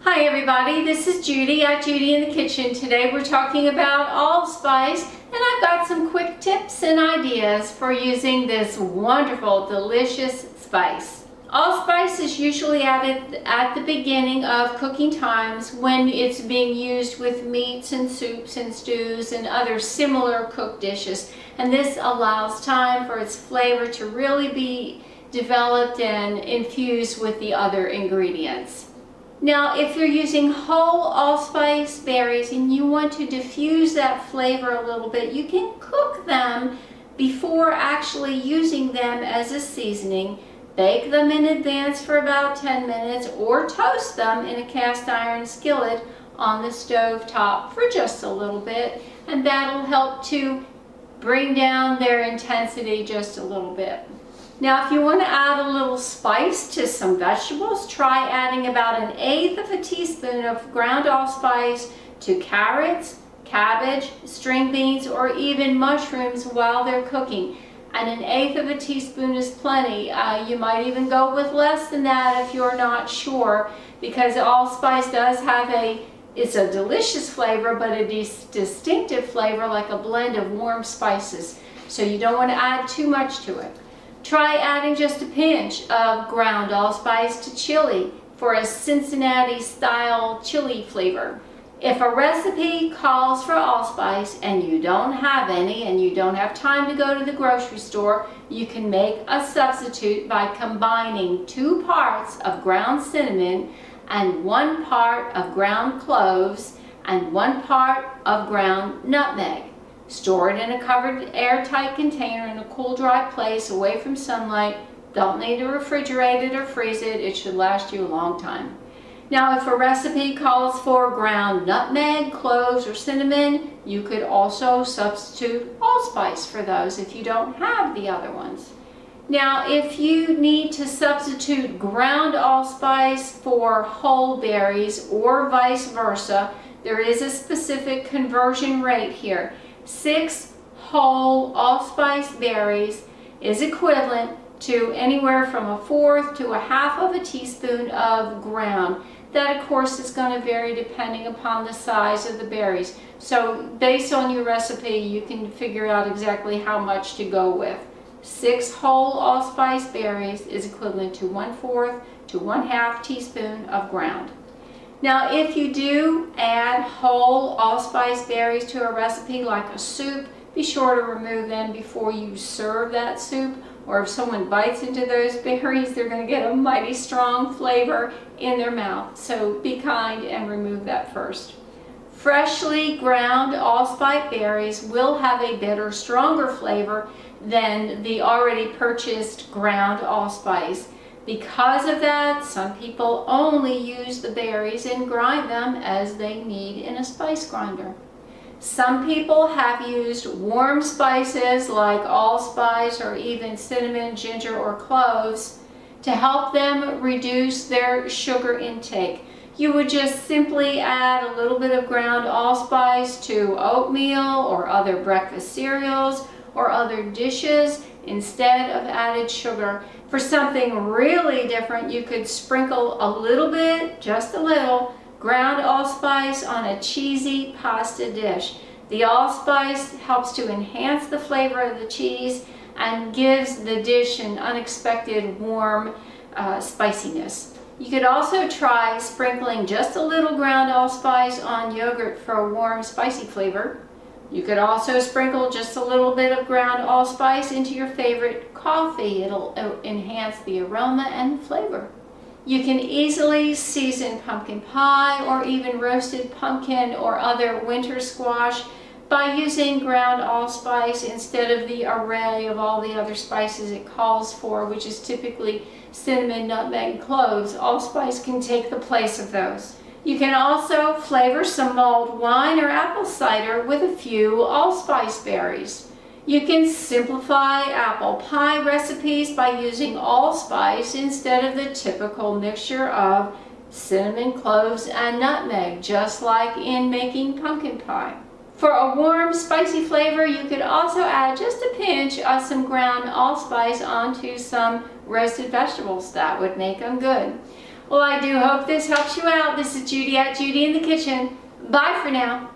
Hi everybody, this is Judy at Judy in the Kitchen. Today we're talking about allspice, and I've got some quick tips and ideas for using this wonderful, delicious spice. Allspice is usually added at the beginning of cooking times when it's being used with meats and soups and stews and other similar cooked dishes. And this allows time for its flavor to really be developed and infused with the other ingredients. Now, if you're using whole allspice berries and you want to diffuse that flavor a little bit, you can cook them before actually using them as a seasoning. Bake them in advance for about 10 minutes or toast them in a cast iron skillet on the stove top for just a little bit, and that'll help to bring down their intensity just a little bit. Now, if you want to add a little spice to some vegetables, try adding about 1/8 of a teaspoon of ground allspice to carrots, cabbage, string beans, or even mushrooms while they're cooking. And 1/8 of a teaspoon is plenty. You might even go with less than that if you're not sure, because allspice does have it's a delicious flavor, but a distinctive flavor, like a blend of warm spices. So you don't want to add too much to it. Try adding just a pinch of ground allspice to chili for a Cincinnati style chili flavor. If a recipe calls for allspice and you don't have any and you don't have time to go to the grocery store, you can make a substitute by combining 2 parts of ground cinnamon and 1 part of ground cloves and 1 part of ground nutmeg. Store it in a covered airtight container in a cool, dry place away from sunlight. Don't need to refrigerate it or freeze it. It should last you a long time. Now, if a recipe calls for ground nutmeg, cloves, or cinnamon, you could also substitute allspice for those if you don't have the other ones. Now, if you need to substitute ground allspice for whole berries or vice versa, there is a specific conversion rate here. 6 whole allspice berries is equivalent to anywhere from 1/4 to 1/2 of a teaspoon of ground. That, of course, is going to vary depending upon the size of the berries. So based on your recipe, you can figure out exactly how much to go with. 6 whole allspice berries is equivalent to 1/4 to 1/2 teaspoon of ground. Now, if you do add whole allspice berries to a recipe like a soup, be sure to remove them before you serve that soup, or if someone bites into those berries, they're going to get a mighty strong flavor in their mouth. So be kind and remove that first. Freshly ground allspice berries will have a better, stronger flavor than the already purchased ground allspice. Because of that, some people only use the berries and grind them as they need in a spice grinder. Some people have used warm spices like allspice or even cinnamon, ginger, or cloves to help them reduce their sugar intake. You would just simply add a little bit of ground allspice to oatmeal or other breakfast cereals or other dishes instead of added sugar. For something really different, you could sprinkle a little bit, just a little, ground allspice on a cheesy pasta dish. The allspice helps to enhance the flavor of the cheese and gives the dish an unexpected warm spiciness. You could also try sprinkling just a little ground allspice on yogurt for a warm, spicy flavor. You could also sprinkle just a little bit of ground allspice into your favorite coffee. It'll enhance the aroma and flavor. You can easily season pumpkin pie or even roasted pumpkin or other winter squash by using ground allspice instead of the array of all the other spices it calls for, which is typically cinnamon, nutmeg, and cloves. Allspice can take the place of those. You can also flavor some mulled wine or apple cider with a few allspice berries. You can simplify apple pie recipes by using allspice instead of the typical mixture of cinnamon, cloves, and nutmeg, just like in making pumpkin pie. For a warm, spicy flavor, you could also add just a pinch of some ground allspice onto some roasted vegetables. That would make them good. Well, I do hope this helps you out. This is Judi at Judi in the Kitchen. Bye for now.